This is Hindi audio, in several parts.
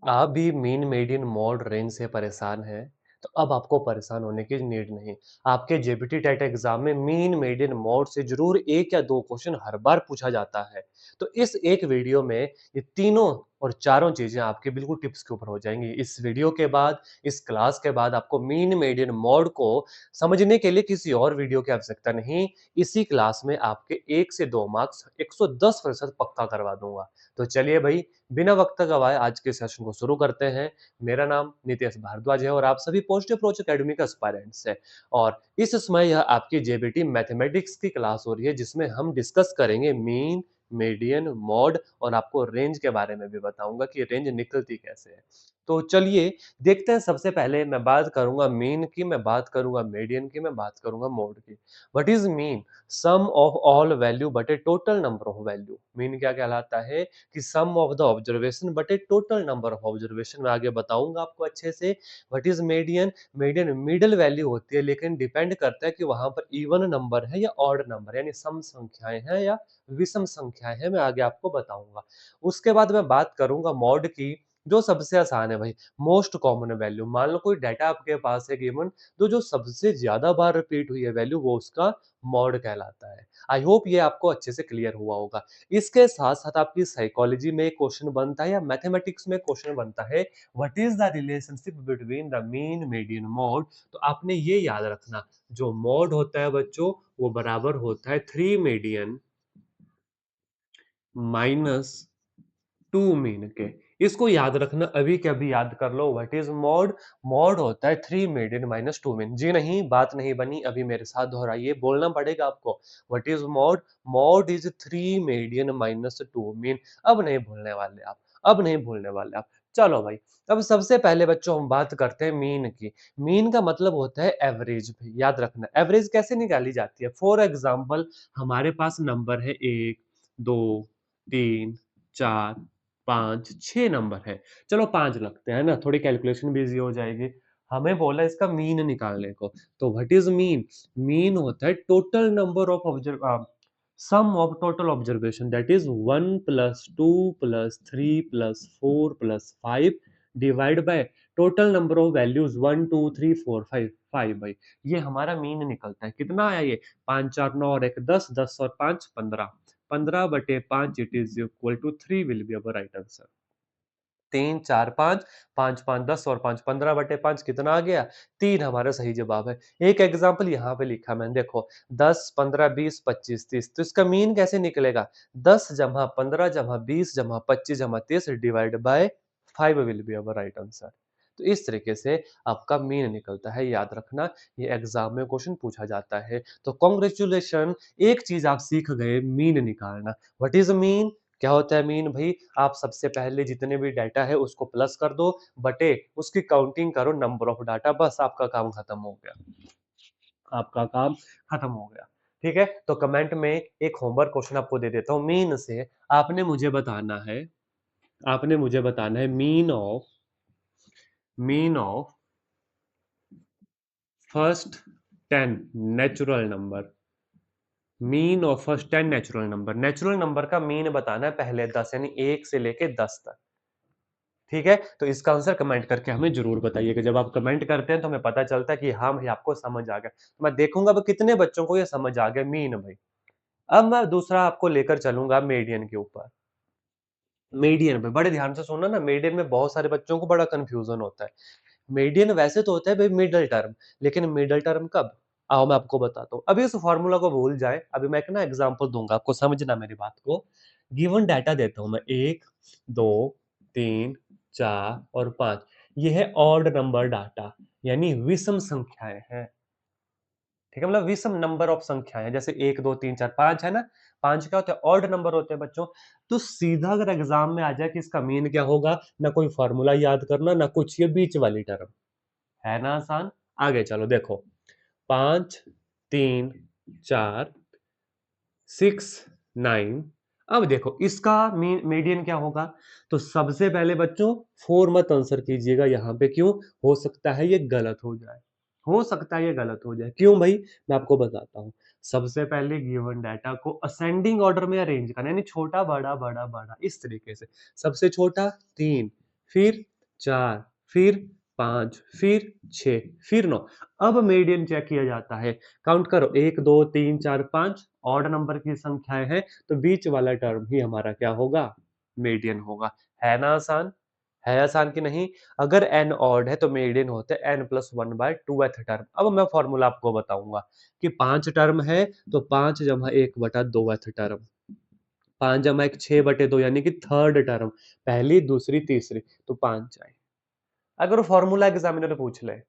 आप भी मीन मीडियन मॉड रेंज से परेशान हैं, तो अब आपको परेशान होने की नीड नहीं। आपके जेबीटी टेट एग्जाम में मीन मीडियन मॉड से जरूर एक या दो क्वेश्चन हर बार पूछा जाता है। तो इस एक वीडियो में ये तीनों और चारों चीजें आपके बिल्कुल टिप्स के ऊपर हो जाएंगी। इस वीडियो के बाद, इस क्लास के बाद आपको मीन मीडियन मॉड को समझने के लिए किसी और वीडियो की आवश्यकता नहीं। इसी क्लास में आपके 1 से 2 मार्क्स 110% पक्का करवा दूंगा। तो चलिए भाई, बिना वक्त गवाए आज के सेशन को शुरू करते हैं। मेरा नाम नितेश भारद्वाज है और आप सभी पोस्ट अप्रोच एकेडमी का एस्पायरेंट्स है। और इस समय यह आपकी जेबीटी मैथमेटिक्स की क्लास हो रही है, जिसमें हम डिस्कस करेंगे मीन, मीडियन, मॉड और आपको रेंज के बारे में भी बताऊंगा कि रेंज निकलती कैसे है। तो चलिए देखते हैं। सबसे पहले मैं बात करूंगा मीन की, मैं बात करूंगा मीडियन की, मैं बात करूंगा मॉड की। What is mean? Sum of all value but a total number of value. Mean क्या कहलाता है? कि sum of the observation but a total number of observation. मैं आगे बताऊंगा आपको अच्छे से। What is median? Median middle value होती है, लेकिन डिपेंड करता है कि वहां पर इवन नंबर है या ऑड नंबर, यानी सम संख्याएं हैं या विषम संख्याएं हैं। मैं आगे आपको बताऊंगा। उसके बाद मैं बात करूंगा मॉड की, जो सबसे आसान है भाई। मोस्ट कॉमन वैल्यू, मान लो कोई डाटा आपके पास है गिवन, तो जो सबसे ज्यादा बार रिपीट हुई है वैल्यू, वो उसका मॉड कहलाता है। आई होप ये आपको अच्छे से क्लियर हुआ होगा। इसके साथ साथ आपकी साइकोलॉजी में क्वेश्चन बनता है या मैथमेटिक्स में क्वेश्चन बनता है, what is the relationship between the mean median mode. तो आपने ये याद रखना, जो मॉड होता है बच्चों, वो बराबर होता है 3 मीडियन माइनस 2 मीन के। इसको याद रखना, अभी के अभी याद कर लो। What is mode? मॉड होता है 3 मीडियन माइनस 2 मीन। जी नहीं, बात नहीं बनी, अभी मेरे साथ दोहराइए, बोलना पड़ेगा आपको। What is mode? Mod is 3 median minus 2 mean. अब नहीं भूलने वाले आप, अब नहीं भूलने वाले आप। चलो भाई, अब सबसे पहले बच्चों हम बात करते हैं मीन की। मीन का मतलब होता है एवरेज। याद रखना, एवरेज कैसे निकाली जाती है। फॉर एग्जाम्पल, हमारे पास नंबर है 1, 2, 3, 4, 5, 6 नंबर है। चलो 5 लगते हैं ना, थोड़ी कैलकुलेशन भी इजी हो जाएगी। हमें बोला इसका मीन निकालने को। तो व्हाट इज मीन? मीन होता है total number of observe sum of total observation, that is 1 + 2 + 3 + 4 + 5 divide by total number of values 1 2 3 4 5 5 भाई। ये हमारा मीन निकलता है। कितना आया ये? 5 4 9 और 1 10, 10 और 5 15, 15/5 it is equal to 3 will be our right answer. 3 4 5, 5 5 10 और 5 15/5 कितना आ गया? 3 हमारा सही जवाब है। एक एग्जाम्पल यहाँ पे लिखा मैंने, देखो 10 15 20 25 30। तो इसका मीन कैसे निकलेगा? 10 जमा 15 जमा 20 जमा 25 जमा 30 divide by 5 will be our right answer. तो इस तरीके से आपका मीन निकलता है, याद रखना। ये एग्जाम में क्वेश्चन पूछा जाता है। तो कॉन्ग्रेचुलेशन, एक चीज आप सीख गए, मीन निकालना। What is mean? क्या होता है मीन भाई? आप सबसे पहले जितने भी डाटा है उसको प्लस कर दो, बटे उसकी काउंटिंग करो नंबर ऑफ डाटा, बस आपका काम खत्म हो गया। आपका काम खत्म हो गया। ठीक है, तो कमेंट में एक होमवर्क क्वेश्चन आपको दे देता हूं मीन से। आपने मुझे बताना है, आपने मुझे बताना है mean of first 10 natural number. Mean of first 10 natural number. Natural number का मीन बताना है पहले 10, यानी 1 से लेके 10 तक। ठीक है, तो इसका आंसर कमेंट करके हमें जरूर बताइएगा। जब आप कमेंट करते हैं तो हमें पता चलता है कि हाँ भाई आपको समझ आ गया। तो मैं देखूंगा अब कितने बच्चों को ये समझ आ गया मीन भाई। अब मैं दूसरा आपको लेकर चलूंगा मीडियन के ऊपर। मीडियन पे बड़े ध्यान से सुनना ना, मीडियन में बहुत सारे बच्चों को बड़ा कंफ्यूजन होता है। मीडियन वैसे तो होता है भाई मिडिल टर्म, लेकिन मिडिल टर्म कब? आओ मैं आपको बताता हूँ। अभी उस फॉर्मूला को भूल जाए, अभी मैं एक ना एग्जांपल दूंगा, आपको समझना मेरी बात को। गिवन डाटा देता हूं मैं, 1 2 3 4 और 5। ये है ऑड नंबर डाटा, यानी विषम संख्याएं हैं। ठीक है, मतलब विषम नंबर ऑफ संख्याएं हैं। जैसे 1 2 3 4 5 है ना, 5 क्या होता है? ऑड नंबर होते हैं बच्चों। तो सीधा अगर एग्जाम में आ जाए कि इसका मीन क्या होगा, ना कोई फॉर्मूला याद करना, ना कुछ, ये बीच वाली टर्म है ना आसान। आगे चलो, देखो 5 3 4 6 9। अब देखो इसका मीडियन क्या होगा। तो सबसे पहले बच्चों 4 मत आंसर कीजिएगा यहाँ पे। क्यों? हो सकता है ये गलत हो जाए, हो सकता है ये गलत हो जाए। क्यों भाई? मैं आपको बताता हूँ। सबसे पहले गिवन डाटा को असेंडिंग ऑर्डर में अरेंज करना, यानी छोटा बड़ा बड़ा बड़ा, इस तरीके से। सबसे छोटा 3, फिर 4, फिर 5, फिर 6, फिर 9। अब मीडियन चेक किया जाता है। काउंट करो 1, 2, 3, 4, 5 ऑड नंबर की संख्याएँ हैं, तो बीच वाला टर्म ही हमारा क्या होगा? मीडियन होगा। है ना आसान? है आसान कि नहीं? अगर n ऑड है तो मीडियन होता है n+1/2th टर्म। अब मैं फॉर्मूला आपको बताऊँगा कि 5 टर्म है तो 5 जमा 1/2th टर्म। 5 जमा 1 6/2 यानी कि थर्ड टर्म। पहली, दूसरी, तीसरी तो 5 आए। अगर फॉर्मूला एग्जामिनर पूछ ले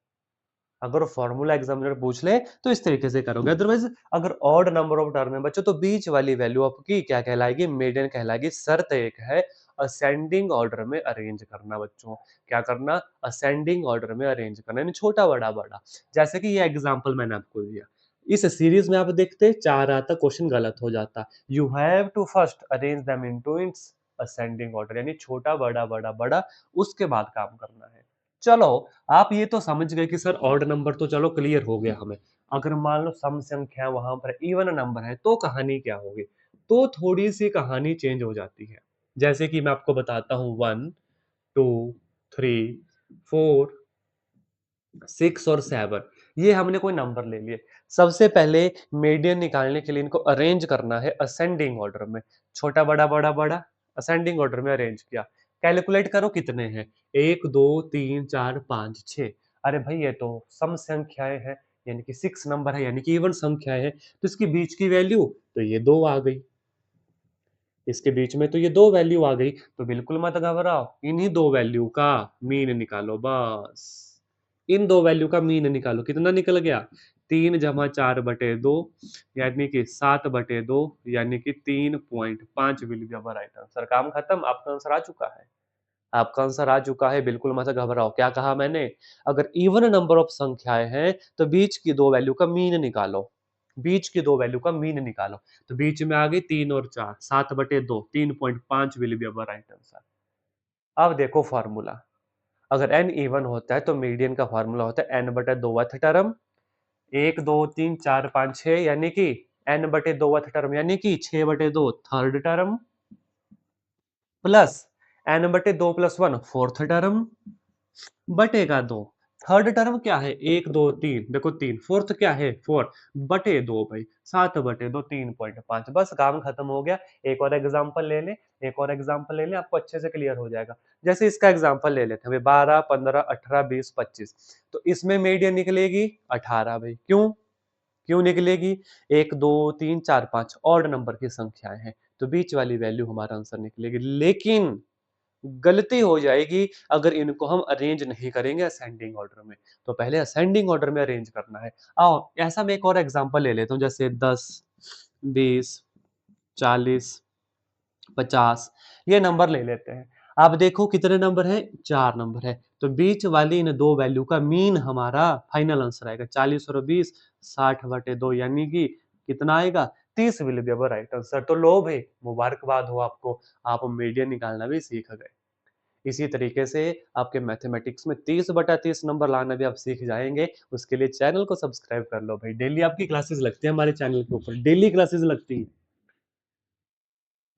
अगर फॉर्मूला एग्जामिनर पूछ ले तो इस तरीके से करोगे। अदरवाइज अगर ऑड नंबर ऑफ टर्म है बच्चों तो बीच वाली वैल्यू आपकी क्या कहलाएगी? मीडियन कहलाएगी। शर्त एक है असेंडिंग ऑर्डर में अरेंज करना बच्चों। क्या करना? असेंडिंग ऑर्डर में अरेंज करना, यानी छोटा बड़ा बड़ा। जैसे कि ये एग्जांपल मैंने आपको दिया, इस सीरीज में आप देखते 4 आता, क्वेश्चन गलत हो जाता। You have to first arrange them into its ascending order, यानी छोटा बड़ा बड़ा बड़ा, उसके बाद काम करना है। चलो, आप ये तो समझ गए कि सर ऑड नंबर तो चलो क्लियर हो गया हमें। अगर मान लो सम संख्या वहां पर इवन नंबर है तो कहानी क्या होगी? तो थोड़ी सी कहानी चेंज हो जाती है। जैसे कि मैं आपको बताता हूँ 1, 2, 3, 4, 6 और 7, ये हमने कोई नंबर ले लिए। सबसे पहले मीडियन निकालने के लिए इनको अरेंज करना है असेंडिंग ऑर्डर में। छोटा बड़ा बड़ा बड़ा असेंडिंग ऑर्डर में अरेंज किया। कैलकुलेट करो कितने हैं? 1, 2, 3, 4, 5, 6। अरे भाई ये तो सम संख्याएं हैं, यानी कि 6 नंबर है, यानी कि इवन संख्याएं हैं, तो इसके बीच की वैल्यू तो ये 2 आ गई। इसके बीच में तो ये 2 वैल्यू आ गई, तो बिल्कुल मत घबराओ, इन्हीं 2 वैल्यू का मीन निकालो बस। इन 2 वैल्यू का मीन निकालो, कितना निकल गया? 3 जमा 4/2 यानी कि 7/2 यानी कि 3.5 will be our right answer. काम खत्म, आपका आंसर आ चुका है। आपका आंसर आ चुका है, बिल्कुल मत घबराओ। क्या कहा मैंने? अगर इवन नंबर ऑफ संख्याएं हैं तो बीच की 2 वैल्यू का मीन निकालो। बीच की 2 वैल्यू का मीन निकालो। तो बीच में आ गई 3 और 4, 7/2, 3.5 will be our right answer. अब देखो फार्मूला, अगर n इवन होता है तो मीडियन का फार्मूला होता है n/2th टर्म। 1, 2, 3, 4, 5, 6 यानी कि n/2th टर्म यानी कि 6/2 third term, plus n/2 + 1 fourth term, बटेगा 2। थर्ड टर्म क्या है? 1, 2, 3, देखो 3। फोर्थ क्या है? 4 बटे 2 भाई, 7/2 3.5। बस काम खत्म हो गया। एक और एग्जांपल ले लें, एक और एग्जांपल ले लें, आपको अच्छे से क्लियर हो जाएगा। जैसे इसका एग्जांपल ले लेते हैं भाई, 12, 15, 18, 20, 25। तो इसमें मीडियन निकलेगी 18 भाई। क्यों? क्यों निकलेगी? 1, 2, 3, 4, 5 ऑड नंबर की संख्याएं हैं, तो बीच वाली वैल्यू हमारा आंसर निकलेगी। लेकिन गलती हो जाएगी अगर इनको हम अरेंज नहीं करेंगे असेंडिंग ऑर्डर में। तो पहले असेंडिंग ऑर्डर में अरेंज करना है। आओ ऐसा मैं एक और एग्जांपल ले लेता हूँ, जैसे 10, 20, 40, 50 ये नंबर ले लेते हैं। आप देखो कितने नंबर हैं? 4 नंबर है। तो बीच वाली इन 2 वैल्यू का मीन हमारा फाइनल आंसर आएगा। 40 और 20 60/2 यानी कि कितना आएगा? 30 will be our right answer. तो लो भाई, मुबारकबाद हो आपको, आप मीडियन निकालना भी सीख गए। इसी तरीके से आपके मैथमेटिक्स में 30/30 नंबर लाना भी आप सीख जाएंगे। उसके लिए चैनल को सब्सक्राइब कर लो भाई। डेली आपकी क्लासेस लगती है हमारे चैनल के ऊपर, डेली क्लासेस लगती है।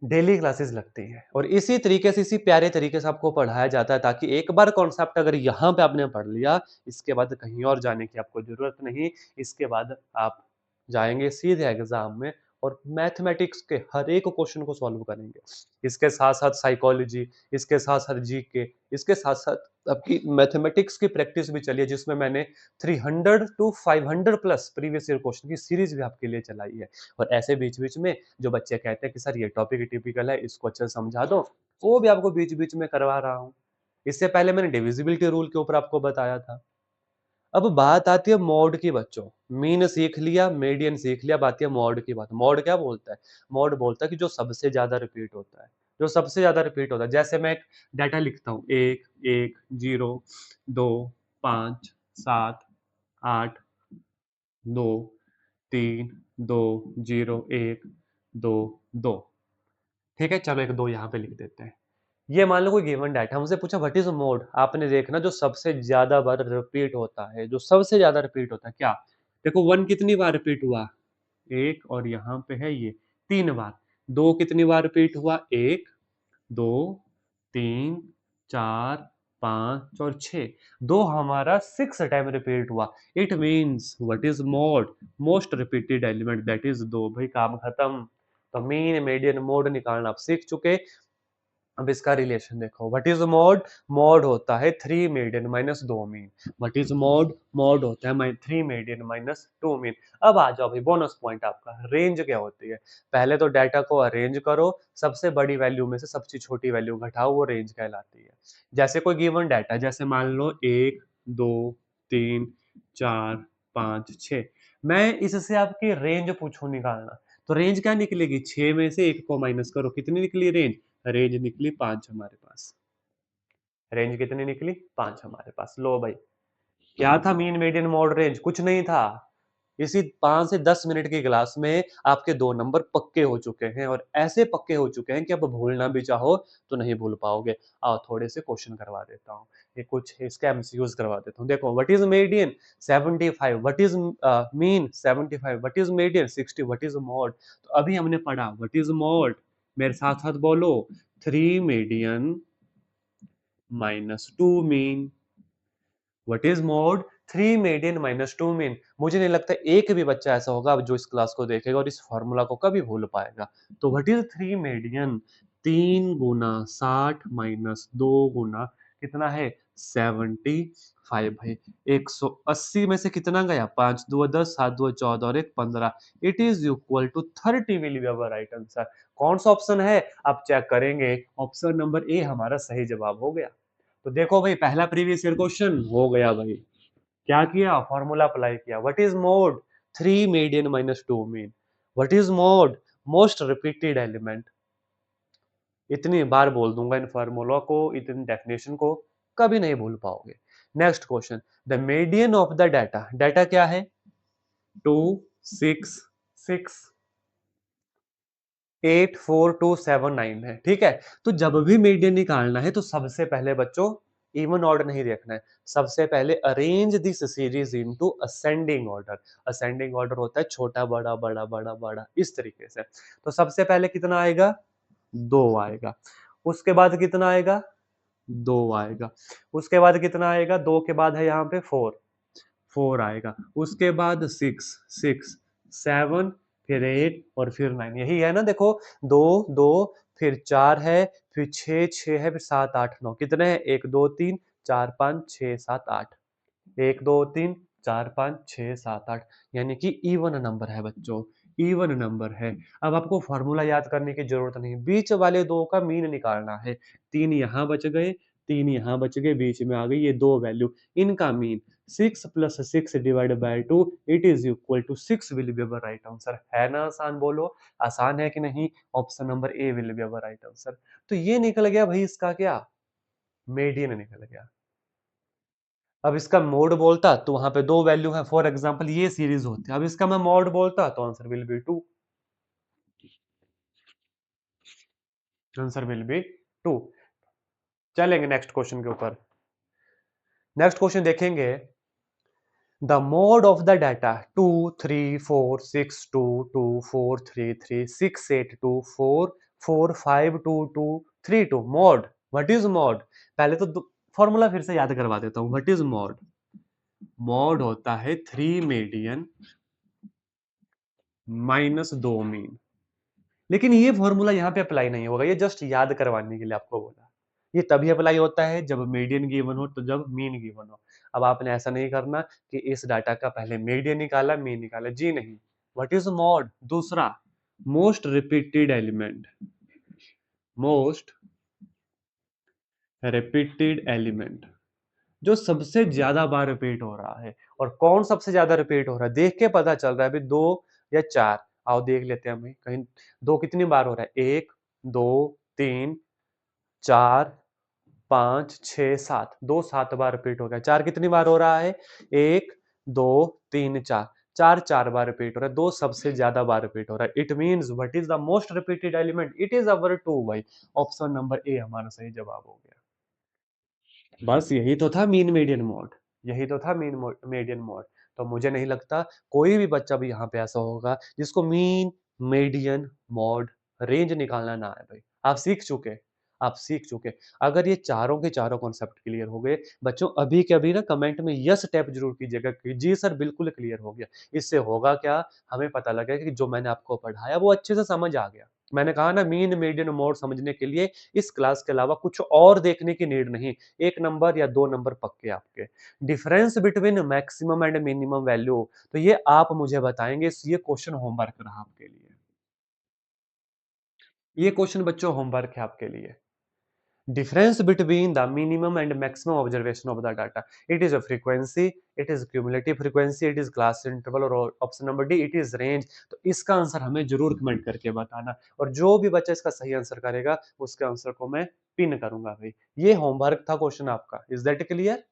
डेली क्लासेस लगती है और इसी तरीके से, इसी प्यारे तरीके से आपको पढ़ाया जाता है, ताकि एक बार कॉन्सेप्ट अगर यहाँ पे आपने पढ़ लिया, इसके बाद कहीं और जाने की आपको जरूरत नहीं। इसके बाद आप जाएंगे सीधे एग्जाम में और मैथमेटिक्स के हर एक क्वेश्चन को सॉल्व करेंगे। इसके साथ साथ साइकोलॉजी, इसके साथ साथ जीके, इसके साथ साथ आपकी मैथमेटिक्स की प्रैक्टिस भी चलिए, जिसमें मैंने 300 to 500 plus previous year question की सीरीज भी आपके लिए चलाई है। और ऐसे बीच बीच में जो बच्चे कहते हैं कि सर ये टॉपिक टिपिकल है, इसको अच्छे से समझा दो, वो भी आपको बीच बीच में करवा रहा हूँ। इससे पहले मैंने डिविजिबिलिटी रूल के ऊपर आपको बताया था। अब बात आती है मॉड की बच्चों। मीन सीख लिया, मीडियन सीख लिया, अब आती है मॉड की बात। मॉड क्या बोलता है? मॉड बोलता है कि जो सबसे ज्यादा रिपीट होता है। जो सबसे ज्यादा रिपीट होता है, जैसे मैं एक डाटा लिखता हूँ, 1, 1, 0, 2, 5, 7, 8, 2, 3, 2, 0, 1, 2, 2। ठीक है, चलो एक 2 यहाँ पे लिख देते हैं। ये मान लो कोई गिवन डाटा, हमसे पूछा व्हाट इज मोड। आपने देखना जो सबसे ज्यादा बार रिपीट होता है, जो सबसे ज्यादा रिपीट होता है क्या? देखो 1 कितनी बार रिपीट हुआ? 1, और यहाँ पे है ये 3 बार। 2 कितनी बार रिपीट हुआ? 1, 2, 3, 4, 5 और 6, 2 हमारा 6 टाइम रिपीट हुआ। It means what is mode, most repeated element, that is 2। भाई काम खत्म। तो मीन मीडियन मोड निकालना आप सीख चुके। अब इसका रिलेशन देखो, व्हाट इज मॉड, मॉड होता है 3 median minus 2 mean. What is mode, mode होता है 3 मीडियन माइनस 2 मीन। अब आ जाओ भाई बोनस पॉइंट आपका, रेंज क्या होती है। पहले तो डाटा को अरेंज करो, सबसे बड़ी वैल्यू में से सबसे छोटी वैल्यू घटाओ, वो रेंज कहलाती है। जैसे कोई गिवन डाटा, जैसे मान लो 1 2 3 4 5 6, मैं इससे आपकी रेंज पूछूं निकालना, तो रेंज क्या निकलेगी, 6 में से 1 को माइनस करो, कितनी निकली रेंज, रेंज निकली 5 हमारे पास। रेंज कितनी निकली, 5 हमारे पास। लो भाई, क्या था मीन मीडियन मॉड रेंज, कुछ नहीं था। इसी 5 से 10 मिनट की क्लास में आपके 2 नंबर पक्के हो चुके हैं, और ऐसे पक्के हो चुके हैं कि अब भूलना भी चाहो तो नहीं भूल पाओगे। आओ थोड़े से क्वेश्चन करवा देता हूँ, ये कुछ इसके एमसीक्यूज करवा देता हूँ। देखो, what is median 75, what is mean 75, what is median 60, what is mod. तो अभी हमने पढ़ा व्हाट इज मॉड, मेरे साथ साथ बोलो, 3 median minus 2 mean. What is mod, 3 median minus 2 mean. मुझे नहीं लगता एक भी बच्चा ऐसा होगा जो इस क्लास को देखेगा और इस फॉर्मूला को कभी भूल पाएगा। तो what is 3 median, 3 Guna 60 minus 2 गुना कितना है 75। भाई 180 में से कितना गया, 5 2 10, 7 2 14 और 1 15। It is equal to 30 will be our right answer. कौन सा ऑप्शन है, आप चेक करेंगे, ऑप्शन नंबर ए हमारा सही जवाब हो गया। तो देखो भाई, पहला प्रीवियस ईयर क्वेश्चन हो गया भाई। क्या किया, फॉर्मूला अप्लाई किया। What is mode, 3 median minus 2 mean. What is mode, most repeated element. इतनी बार बोल दूंगा इन फॉर्मूला को, इतनी डेफिनेशन को कभी नहीं भूल पाओगे। Next question, the median of the data, data क्या है 2 6 6 8 4 2 7 9 है, ठीक है। तो जब भी मीडियन निकालना है तो सबसे पहले बच्चों इवन ऑर्डर नहीं देखना है, सबसे पहले arrange this series into ascending order. Ascending order होता है छोटा बड़ा बड़ा बड़ा बड़ा, इस तरीके से। तो सबसे पहले कितना आएगा, 2 आएगा। उसके बाद कितना आएगा, 2 आएगा। उसके बाद कितना आएगा, 2 के बाद है यहाँ पे 4, 4 आएगा। उसके बाद 6 6 7, फिर 8 और फिर 9, यही है ना। देखो, 2 2, फिर 4 है, फिर 6 6 है, फिर 7 8 9, कितने हैं, 1 2 3 4 5 6 7 8, 1 2 3 4 5 6 7 8, यानी कि इवन नंबर है बच्चों, इवन नंबर है। अब आपको फॉर्मूला याद करने की जरूरत नहीं, बीच वाले दो का मीन निकालना है। 3 यहाँ बच गए, 3 यहाँ बच गए, बीच में आ गई ये 2 वैल्यू, इनका mean 6 plus 6 divided by 2, it is equal to 6 will be our right answer. है ना आसान, बोलो आसान है कि नहीं। Option number A will be our right answer. तो ये निकल गया भाई इसका क्या, मीडियन निकल गया। अब इसका मोड बोलता तो वहां पे 2 वैल्यू है, फॉर एग्जांपल ये सीरीज होती है। अब इसका मैं मोड बोलता तो answer will be 2, answer will be 2। चलेंगे नेक्स्ट क्वेश्चन के ऊपर। नेक्स्ट क्वेश्चन देखेंगे, the mode of the data 2 3 4 6 2 2 4 3 3 6 8 2 4 4 5 2 2 3 2, mode. What is mode, पहले तो फॉर्मूला फिर से याद करवा देता हूं। व्हाट इज मोड, मोड होता है 3 मीडियन माइनस 2 मीन। लेकिन ये फॉर्मूला यहाँ पे अप्लाई नहीं होगा, ये जस्ट याद करवाने के लिए आपको बोला। ये तभी अप्लाई होता है जब मीडियन गिवन हो, तो जब मीन गिवन हो। अब आपने ऐसा नहीं करना कि इस डाटा का पहले मीडियन निकाला मीन निकाला, जी नहीं। व्हाट इज मॉड, दूसरा most repeated element, most repeated element, जो सबसे ज्यादा बार रिपीट हो रहा है। और कौन सबसे ज्यादा रिपीट हो रहा है, देख के पता चल रहा है अभी 2 या 4। आओ देख लेते हैं, हमें कहीं 2 कितनी बार हो रहा है, 1 2 3 4 5 6 7, 2 7 बार रिपीट हो गया। 4 कितनी बार हो रहा है, 1 2 3 4, 4 4 बार रिपीट हो रहा है, 2 सबसे ज्यादा बार रिपीट हो रहा है। It means what is the most repeated element, it is our 2 भाई। ऑप्शन नंबर ए हमारा सही जवाब हो गया। बस यही तो था मीन मीडियन मोड, यही तो था मीन मीडियन मोड। तो मुझे नहीं लगता कोई भी बच्चा भी यहाँ पे ऐसा होगा जिसको मीन मीडियन मोड रेंज निकालना ना है भाई। आप सीख चुके, आप सीख चुके। अगर ये चारों के चारों कॉन्सेप्ट क्लियर हो गए, बच्चों अभी के अभी ना कमेंट में यस टैप ज़रूर कीजिएगा कि जी सर बिल्कुल क्लियर हो गया। इससे होगा क्या, हमें पता लगेगा कि जो मैंने आपको पढ़ाया वो अच्छे से समझ आ गया। मैंने कहा ना मीन, मीडियन, मोड समझने के लिए इस क्लास के अलावा कुछ और देखने की नीड नहीं। 1 नंबर या 2 नंबर पक्के आपके। Difference between maximum and minimum value, तो ये आप मुझे बताएँगे, ये क्वेश्चन होमवर्क रहा आपके लिए। ये क्वेश्चन बच्चों होमवर्क है आपके लिए। Difference between the minimum and maximum observation of the data. It is a frequency, it is cumulative frequency, it is class interval, और option number D it is range. तो इसका आंसर हमें जरूर कमेंट करके बताना, और जो भी बच्चा इसका सही आंसर करेगा उसके आंसर को मैं पिन करूंगा भाई। ये होमवर्क था क्वेश्चन आपका। Is that clear?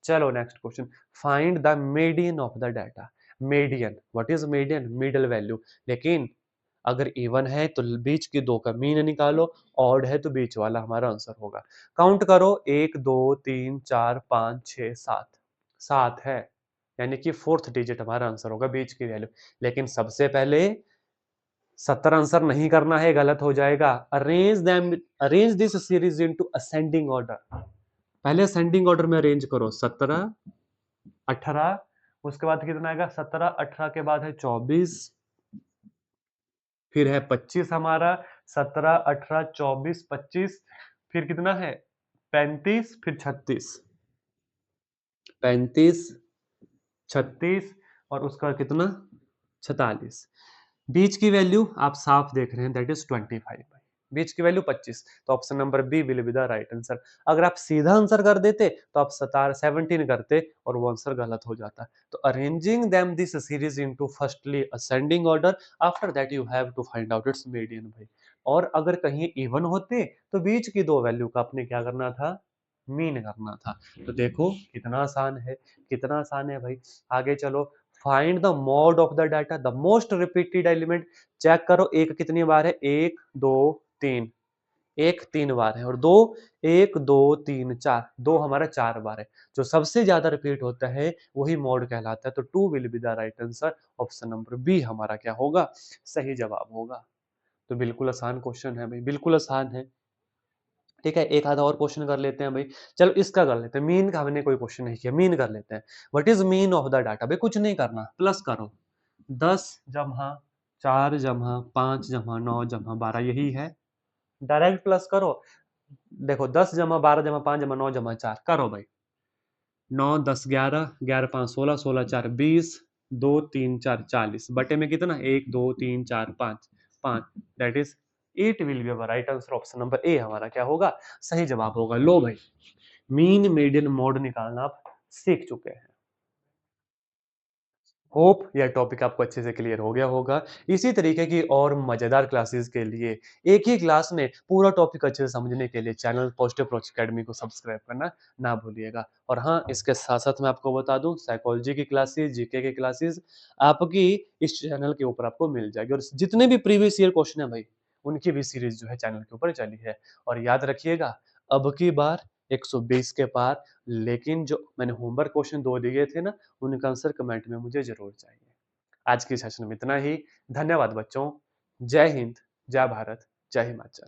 चलो next question. Find the median of the data. Median, what is median? Middle value. लेकिन अगर इवन है तो बीच की दो का मीन निकालो, ऑड है तो बीच वाला हमारा आंसर होगा। काउंट करो, 1 2 3 4 5 6 7। 7 है, यानी कि फोर्थ डिजिट हमारा आंसर होगा, बीच की वैल्यू। लेकिन सबसे पहले 70 आंसर नहीं करना है, गलत हो जाएगा। Arrange them, arrange this series into ascending order. पहले असेंडिंग ऑर्डर में अरेंज करो। 17 18, उसके बाद कितना आएगा? 17 18 के बाद है 24, फिर है 25 हमारा। 17 18 24 25, फिर कितना है? 35, फिर 36। 35 36, और उसका कितना? 46। बीच की वैल्यू आप साफ देख रहे हैं, दैट इज 25। बीच की वैल्यू 25, तो option number B will be the right answer. अगर आप सीधा आंसर कर देते तो आप 17 करते और वो आंसर गलत हो जाता। तो arranging them this series into firstly ascending order, after that you have to find out its median भाई। और अगर कहीं इवन होते तो बीच की दो वैल्यू का आपने क्या करना था? मीन करना था। तो देखो कितना आसान है, कितना आसान है भाई। आगे चलो। Find the mode of the data, the most repeated element. Check करो, एक कितनी बार है? 1 2 3। एक 3 बार है, और दो 1 2 3 4, दो हमारा 4 बार है। जो सबसे ज्यादा रिपीट होता है वही मोड कहलाता है। तो 2 will be the right answer. Option number B हमारा क्या होगा? सही जवाब होगा। तो बिल्कुल आसान क्वेश्चन है भाई, बिल्कुल आसान है। ठीक है, एक आधा और क्वेश्चन कर लेते हैं भाई। चलो इसका कर लेते हैं, मीन का हमने कोई क्वेश्चन नहीं किया, मीन कर लेते हैं। What is mean of the data? भाई कुछ नहीं करना, प्लस करो। 10 जमा 4 जमा 5 जमा 9 जमा 12, यही है। डायरेक्ट प्लस करो। देखो 10 जमा 12 जमा 5 जमा 9 जमा 4 करो भाई। 9 10 11, 11 5 16, 16 4 20, 2 3 4 40, बटे में कितना? 1 2 3 4 5, 5, that is 8 will be right answer. Option number ए हमारा क्या होगा? सही जवाब होगा। लो भाई, मीन मीडियन मोड निकालना आप सीख चुके हैं। होप यह टॉपिक आपको अच्छे से क्लियर हो गया होगा। इसी तरीके की और मजेदार क्लासेस के लिए, एक ही क्लास में पूरा टॉपिक अच्छे से समझने के लिए चैनल पॉजिटिव अप्रोच अकेडमी को सब्सक्राइब करना ना भूलिएगा। और हाँ, इसके साथ साथ मैं आपको बता दूं, साइकोलॉजी की क्लासेस, जीके की क्लासेस आपकी इस चैनल के ऊपर आपको मिल जाएगी। और जितने भी प्रीवियस ईयर क्वेश्चन है भाई, उनकी भी सीरीज जो है चैनल के ऊपर चली है। और याद रखिएगा, अब की बार 120 के पार। लेकिन जो मैंने होमवर्क क्वेश्चन 2 दिए थे ना, उनका आंसर कमेंट में मुझे ज़रूर चाहिए। आज की सेशन में इतना ही। धन्यवाद बच्चों। जय हिंद, जय भारत, जय हिमाचल।